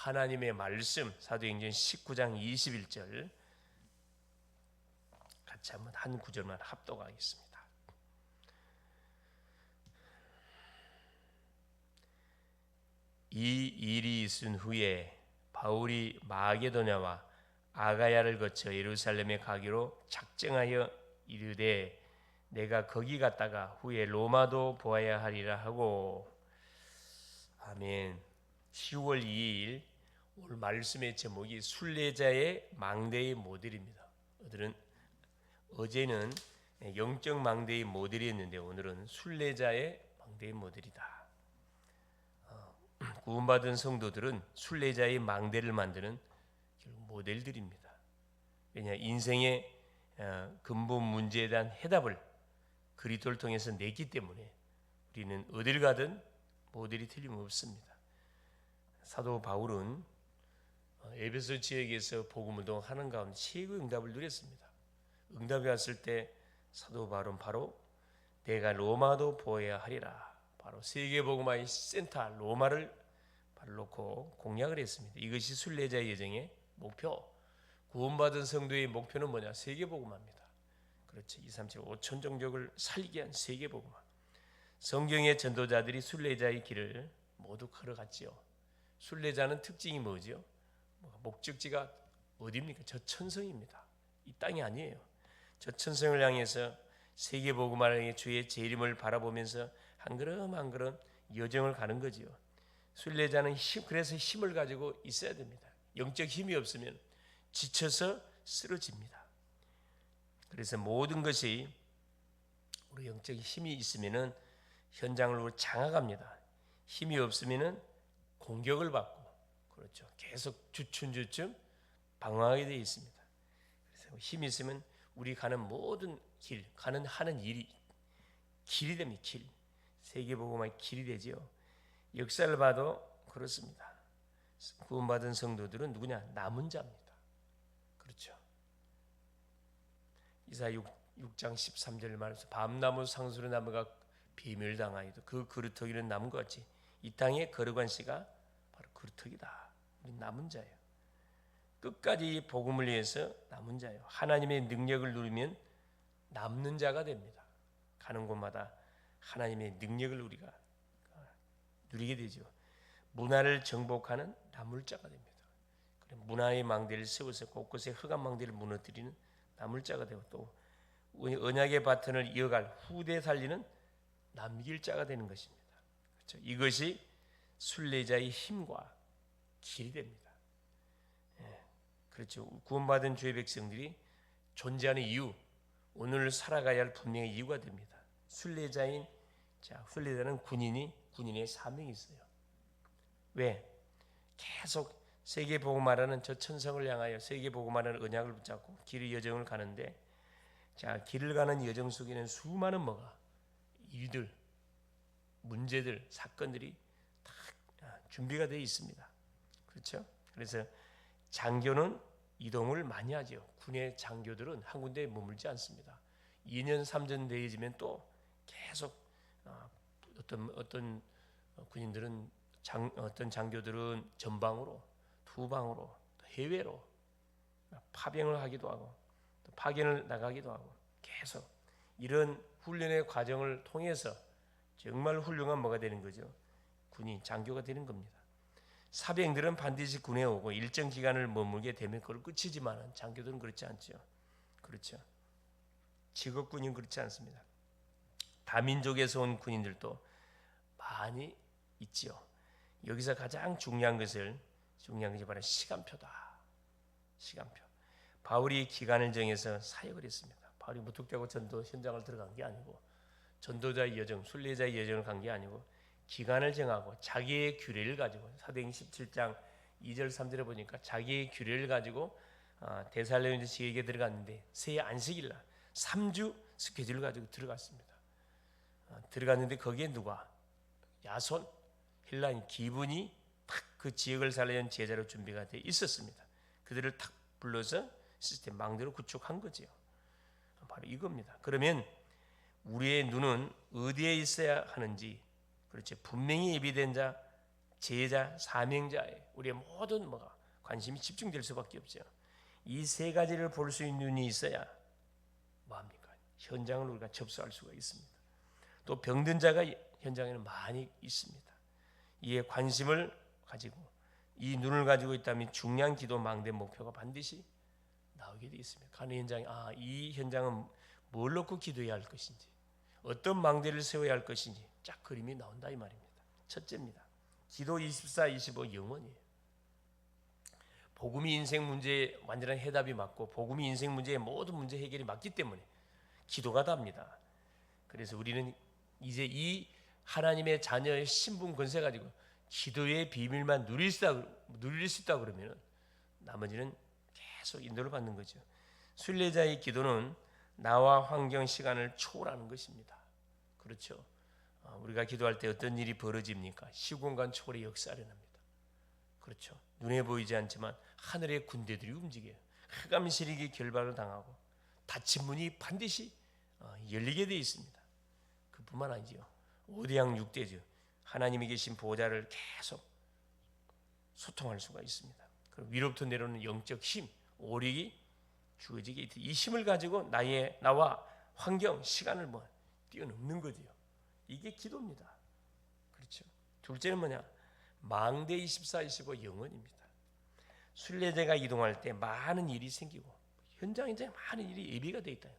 하나님의 말씀 사도행전 19장 21절 같이 한번 한 구절만 합독하겠습니다. 이 일이 있은 후에 바울이 마게도냐와 아가야를 거쳐 예루살렘에 가기로 작정하여 이르되 내가 거기 갔다가 후에 로마도 보아야 하리라 하고. 아멘. 10월 2일 오늘 말씀의 제목이 순례자의 망대의 모델입니다. 어제는 영적 망대의 모델이었는데 오늘은 순례자의 망대의 모델이다. 구원받은 성도들은 순례자의 망대를 만드는 모델들입니다. 왜냐, 인생의 근본 문제에 대한 해답을 그리스도를 통해서 냈기 때문에 우리는 어딜 가든 모델이 틀림없습니다. 사도 바울은 에베소 지역에서 복음 운동하는 가운데 최고의 응답을 누렸습니다. 응답이 왔을 때 사도 바울은 바로 내가 로마도 보아야 하리라, 바로 세계복음화의 센터 로마를 바로 놓고 공약을 했습니다. 이것이 순례자의 여정의 목표, 구원받은 성도의 목표는 뭐냐? 세계복음화입니다. 그렇죠. 2, 3, 7, 5천 종족을 살리게 한 세계복음화. 성경의 전도자들이 순례자의 길을 모두 걸어갔지요. 순례자는 특징이 뭐죠? 목적지가 어디입니까? 저천성입니다. 이 땅이 아니에요. 저천성을 향해서 세계복음화를 향해 주의 재림을 바라보면서 한 걸음 한 걸음 여정을 가는 거지요. 순례자는 그래서 힘을 가지고 있어야 됩니다. 영적 힘이 없으면 지쳐서 쓰러집니다. 그래서 모든 것이 우리 영적 힘이 있으면은 현장을 장악합니다. 힘이 없으면은 공격을 받고, 그렇죠. 계속 주춤주춤 방황하게 되어 있습니다. 그래서 힘이 있으면 우리 가는 모든 길, 하는 일이 길이 됩니다. 길. 세계복음화의 길이 되지요. 역사를 봐도 그렇습니다. 구원받은 성도들은 누구냐? 남은 자입니다. 그렇죠. 이사야 6장 13절 말해서 밤나무 상수리 나무가 비멸당하여도 그 그루터기는 남은 것 같이 이 땅에 거룩한 씨가 바로 그루터기다. 우리 남은 자예요. 끝까지 복음을 위해서 남은 자예요. 하나님의 능력을 누리면 남는 자가 됩니다. 가는 곳마다 하나님의 능력을 우리가 누리게 되죠. 문화를 정복하는 나물자가 됩니다. 문화의 망대를 세워서 곳곳에 흑암 망대를 무너뜨리는 나물자가 되고, 또 언약의 바톤을 이어갈 후대 살리는 남길 자가 되는 것입니다. 그렇죠? 이것이 순례자의 힘과 길이 됩니다. 그렇죠. 구원받은 주의 백성들이 존재하는 이유, 오늘 살아가야 할 분명한 이유가 됩니다. 순례자는 군인의 사명이 있어요. 왜? 계속 세계복음화라는 저 천성을 향하여 세계복음화라는 언약을 붙잡고 길의 여정을 가는데, 길을 가는 여정 속에는 수많은 일들, 문제들, 사건들이 다 준비가 되어 있습니다. 그렇죠? 그래서 장교는 이동을 많이 하죠. 군의 장교들은 한 군데에 머물지 않습니다. 2년, 3년 되어지면 또 계속 어떤 군인들은 어떤 장교들은 전방으로, 투방으로, 해외로 파병을 하기도 하고 또 파견을 나가기도 하고, 계속 이런 훈련의 과정을 통해서 정말 훌륭한 뭐가 되는 거죠? 군인, 장교가 되는 겁니다. 사병들은 반드시 군에 오고 일정 기간을 머물게 되면 그걸 끝이지만 장교들은 그렇지 않죠. 그렇죠. 직업군인 그렇지 않습니다. 다민족에서 온 군인들도 많이 있지요. 여기서 가장 중요한 것이 바로 시간표다. 시간표. 바울이 기간을 정해서 사역을 했습니다. 바울이 무턱대고 전도 현장을 들어간 게 아니고, 전도자의 여정, 순례자의 여정을 간 게 아니고, 기간을 정하고 자기의 규례를 가지고, 사도행전 17장 2절 3절에 보니까 자기의 규례를 가지고 데살로니가 지역에 들어갔는데 새 안식일 날 3주 스케줄을 가지고 들어갔습니다. 들어갔는데 거기에 누가? 야손, 헬라인 기분이 딱 그 지역을 살리는 제자로 준비가 되어 있었습니다. 그들을 탁 불러서 시스템 망대로 구축한 거지요. 바로 이겁니다. 그러면 우리의 눈은 어디에 있어야 하는지, 그렇죠. 분명히 예비된 자, 제자, 사명자에 우리의 모든 관심이 집중될 수밖에 없죠. 이 세 가지를 볼 수 있는 눈이 있어야 뭐합니까? 현장을 우리가 접수할 수가 있습니다. 또 병든 자가 현장에는 많이 있습니다. 이에 관심을 가지고 이 눈을 가지고 있다면 중요한 기도 망대 목표가 반드시 나오게 되어 있습니다. 가는 현장에 이 현장은 뭘 놓고 기도해야 할 것인지, 어떤 망대를 세워야 할 것인지 쫙 그림이 나온다 이 말입니다. 첫째입니다. 기도 24, 25 영원이에요. 복음이 인생 문제의 완전한 해답이 맞고 복음이 인생 문제의 모든 문제 해결이 맞기 때문에 기도가 답니다. 그래서 우리는 이제 이 하나님의 자녀의 신분 권세 가지고 기도의 비밀만 누릴 수 있다 그러면 나머지는 계속 인도를 받는 거죠. 순례자의 기도는 나와 환경 시간을 초월하는 것입니다. 그렇죠. 우리가 기도할 때 어떤 일이 벌어집니까? 시공간 초월의 역사를 합니다. 그렇죠. 눈에 보이지 않지만 하늘의 군대들이 움직여요. 흑암 세력이 결박을 당하고 닫힌 문이 반드시 열리게 되어 있습니다. 그뿐만 아니죠. 5대양 6대죠. 하나님이 계신 보좌를 계속 소통할 수가 있습니다. 그리고 위로부터 내려오는 영적 힘, 오력이 주어지게 이 힘을 가지고 나와 환경, 시간을 뛰어넘는 거지요. 이게 기도입니다. 그렇죠. 둘째는 뭐냐? 망대 24, 25 영원입니다. 순례자가 이동할 때 많은 일이 생기고 현장에 많은 일이 예비가 되어 있다.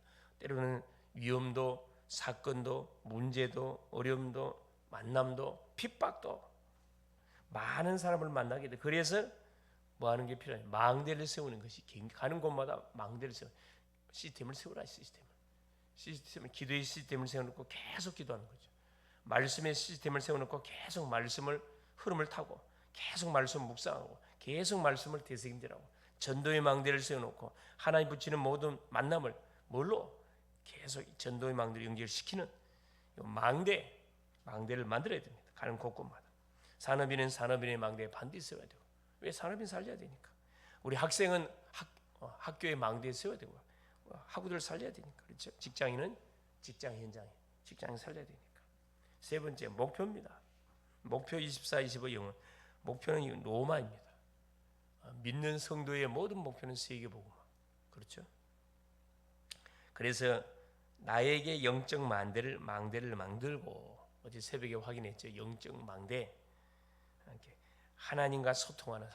때로는 위험도, 사건도, 문제도, 어려움도, 만남도, 핍박도 많은 사람을 만나게 돼. 그래서 뭐 하는 게 필요해요? 망대를 세우는 것이 가는 곳마다 망대를 세워 시스템을 세우라 시스템을 기도의 시스템을 세워놓고 계속 기도하는 거죠. 말씀의 시스템을 세워놓고 계속 말씀을 흐름을 타고 계속 말씀 묵상하고 계속 말씀을 되새김질하고 전도의 망대를 세워놓고 하나님 붙이는 모든 만남을 뭘로 계속 전도의 망대를 연결시키는 망대를 만들어야 됩니다. 가는 곳곳마다 산업인은 산업인의 망대에 반드시 세워야 되고 왜 산업인 살려야 되니까 우리 학생은 학교의 망대에 세워야 되고 학우들 살려야 되니까 그렇죠. 직장인은 직장 현장에 직장인 살려야 되니까 세 번째 목표입니다. 목표 24, 25 영원 목표는 로마입니다. 믿는 성도의 모든 목표는 세계복음. 그렇죠? 그래서 나에게 영적 망대를 만들고 어제 새벽에 확인했죠. 영적 망대. 하나님과 소통하는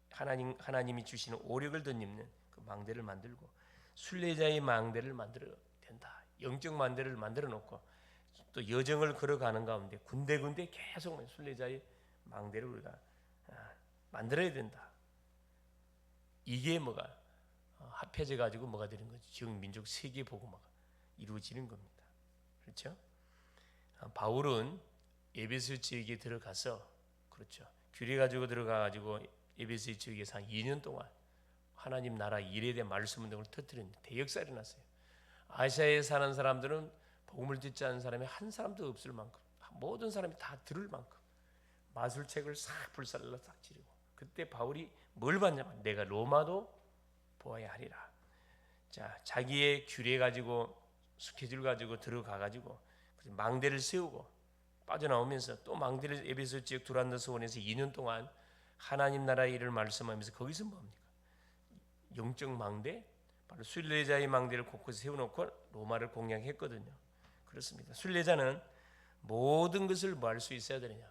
하나님이 주시는 오력을 덧입는 그 망대를 만들고 순례자의 망대를 만들어야 된다. 영적 망대를 만들어 놓고 또 여정을 걸어가는 가운데 군데군데 계속 순례자의 망대를 우리가 만들어야 된다. 이게 합해져 가지고 뭐가 되는 거죠? 전 민족 세계 복음화가 이루어지는 겁니다. 그렇죠? 바울은 에베소 지역에 들어가서 그렇죠. 규례 가지고 들어가 가지고 에베소 지역에서 한 2년 동안 하나님 나라 일에 대한 말씀 운동을 터뜨린 대역사가 일어났어요. 아시아에 사는 사람들은 복음을 듣지 않은 사람이 한 사람도 없을 만큼 모든 사람이 다 들을 만큼 마술책을 싹 불살라 싹 지르고 그때 바울이 뭘 봤냐면 내가 로마도 보아야 하리라. 자, 자기의 규례 가지고 스케줄 가지고 들어가 가지고 망대를 세우고 빠져나오면서 또 망대를 에베소 지역 두란노스 원에서 2년 동안 하나님 나라의 일을 말씀하면서 거기서 뭡니까? 영적 망대, 바로 순례자의 망대를 곳곳에 세워놓고 로마를 공략했거든요. 그렇습니다. 순례자는 모든 것을 뭐 할 수 있어야 되느냐?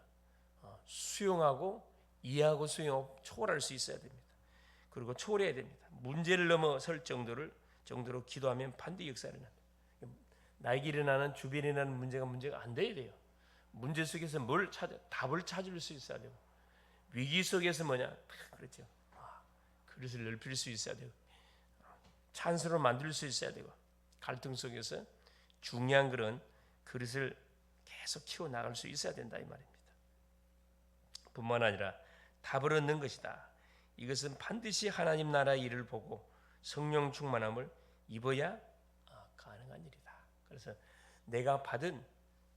수용하고 이해하고 수용하고 초월할 수 있어야 됩니다. 그리고 초월해야 됩니다. 문제를 넘어설 정도로 기도하면 반드시 역사를 합니다. 나에게 일어나는 주변에 일어나는 문제가 안 돼야 돼요. 문제 속에서 답을 찾을 수 있어야 되고 위기 속에서 그렇죠. 그릇을 넓힐 수 있어야 되고 찬스로 만들 수 있어야 되고 갈등 속에서 중요한 그런 그릇을 계속 키워 나갈 수 있어야 된다 이 말입니다. 뿐만 아니라 답을 얻는 것이다. 이것은 반드시 하나님 나라의 일을 보고 성령 충만함을 입어야 가능한 일이다. 그래서 내가 받은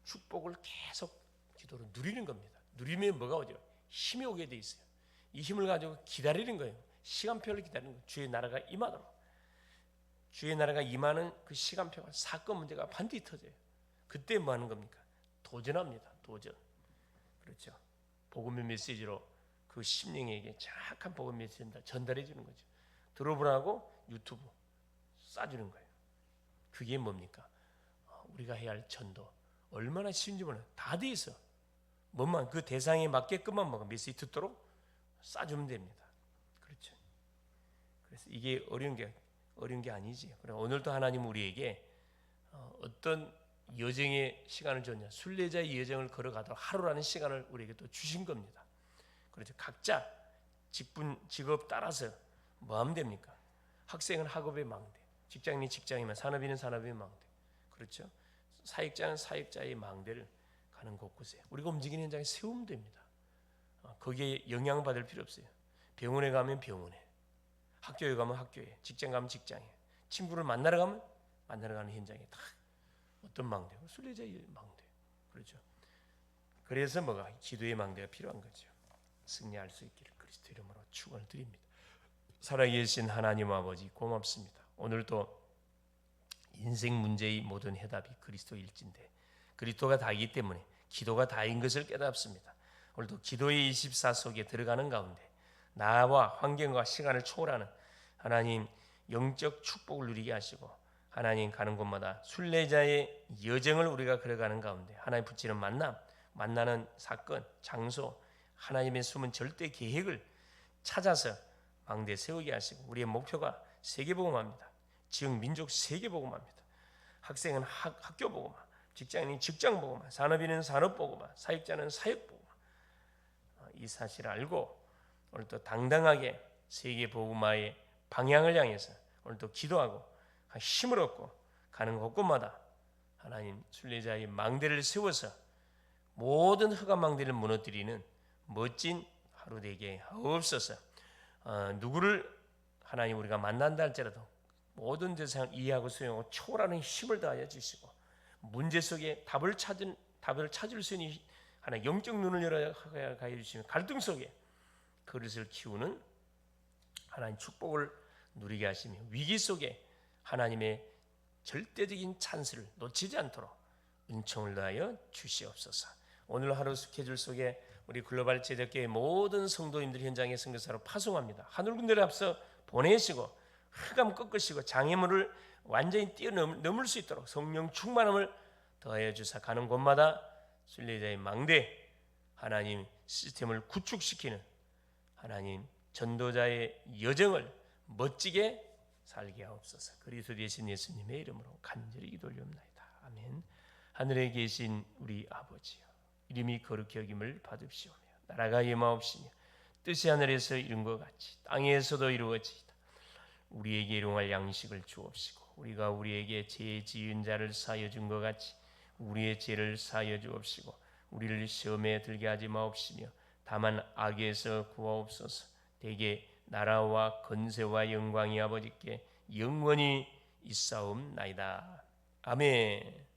축복을 계속 기도로 누리는 겁니다. 누리면 뭐가 오죠? 힘이 오게 돼 있어요. 이 힘을 가지고 기다리는 거예요. 시간표를 기다리는 거예요. 주의 나라가 임하도록. 주의 나라가 임하는 그 시간표가 사건 문제가 반드시 터져요. 그때 뭐 하는 겁니까? 도전합니다. 도전. 그렇죠. 복음의 메시지로 그 심령에게 정확한 복음 메시지를 전달해 주는 거죠. 들어보라고 유튜브 쏴주는 거예요. 그게 뭡니까? 우리가 해야 할 전도 얼마나 쉬운지 몰라요. 다 돼 있어. 뭐만 그 대상에 맞게끔만 메시지 듣도록 쏴주면 됩니다. 그렇죠. 그래서 이게 어려운 게 아니지. 그럼 오늘도 하나님 우리에게 어떤 여정의 시간을 줬냐? 순례자의 여정을 걸어가도록 하루라는 시간을 우리에게 또 주신 겁니다. 그렇죠. 각자 직업 따라서 뭐 하면 됩니까? 학생은 학업의 망대, 직장인이 직장이면 산업인은 산업의 망대, 그렇죠. 사역자는 사역자의 망대를 가는 곳곳에 우리가 움직이는 현장에 세우면 됩니다. 거기에 영향받을 필요 없어요. 병원에 가면 병원에, 학교에 가면 학교에, 직장 가면 직장에, 친구를 만나러 가면 만나러 가는 현장에 다 어떤 망대? 순례자의 망대. 그렇죠. 그래서 뭐가 기도의 망대가 필요한 거죠. 승리할 수 있기를 그리스도 이름으로 축원을 드립니다. 살아계신 하나님 아버지 고맙습니다. 오늘도 인생 문제의 모든 해답이 그리스도일진데 그리스도가 다이기 때문에 기도가 다인 것을 깨닫습니다. 오늘도 기도의 24 속에 들어가는 가운데 나와 환경과 시간을 초월하는 하나님 영적 축복을 누리게 하시고 하나님 가는 곳마다 순례자의 여정을 우리가 걸어가는 가운데 하나님 붙이는 만나는 사건, 장소, 하나님의 숨은 절대 계획을 찾아서 망대 세우게 하시고 우리의 목표가 세계복음화입니다. 지역 민족 세계복음화입니다. 학생은 학교 복음화, 직장인은 직장 복음화, 산업인은 산업 복음화, 사역자는 사역 복음화. 이 사실을 알고 오늘도 당당하게 세계복음화의 방향을 향해서 오늘도 기도하고 힘을 얻고 가는 곳곳마다 하나님 순례자의 망대를 세워서 모든 흑암 망대를 무너뜨리는 멋진 하루 되게 하옵소서. 누구를 하나님 우리가 만난다 할지라도 모든 대상을 이해하고 수용하고 초월하는 힘을 다하여 주시고 문제 속에 답을 찾을 수 있는 하나님 영적 눈을 열어 가해 주시며 갈등 속에 그릇을 키우는 하나님 축복을 누리게 하시며 위기 속에 하나님의 절대적인 찬스를 놓치지 않도록 은총을 다하여 주시옵소서. 오늘 하루 스케줄 속에 우리 글로벌 제작계의 모든 성도님들 현장에 선교사로 파송합니다. 하늘 군대를 앞서 보내시고 흑암 꺾으시고 장애물을 완전히 뛰어넘을 수 있도록 성령 충만함을 더하여 주사 가는 곳마다 순례자의 망대 하나님 시스템을 구축시키는 하나님 전도자의 여정을 멋지게 살게 하옵소서. 그리스도 되신 예수님의 이름으로 간절히 기도올리옵나이다. 아멘. 하늘에 계신 우리 아버지여 이름이 거룩히 여김을 받으시오며 나라가 임하옵시며 뜻이 하늘에서 이룬 것 같이 땅에서도 이루어지이다. 우리에게 일용할 양식을 주옵시고 우리가 우리에게 죄 지은 자를 사하여 준 것 같이 우리의 죄를 사하여 주옵시고 우리를 시험에 들게 하지 마옵시며 다만 악에서 구하옵소서. 대개 나라와 건세와 영광이 아버지께 영원히 있사옵나이다. 아멘.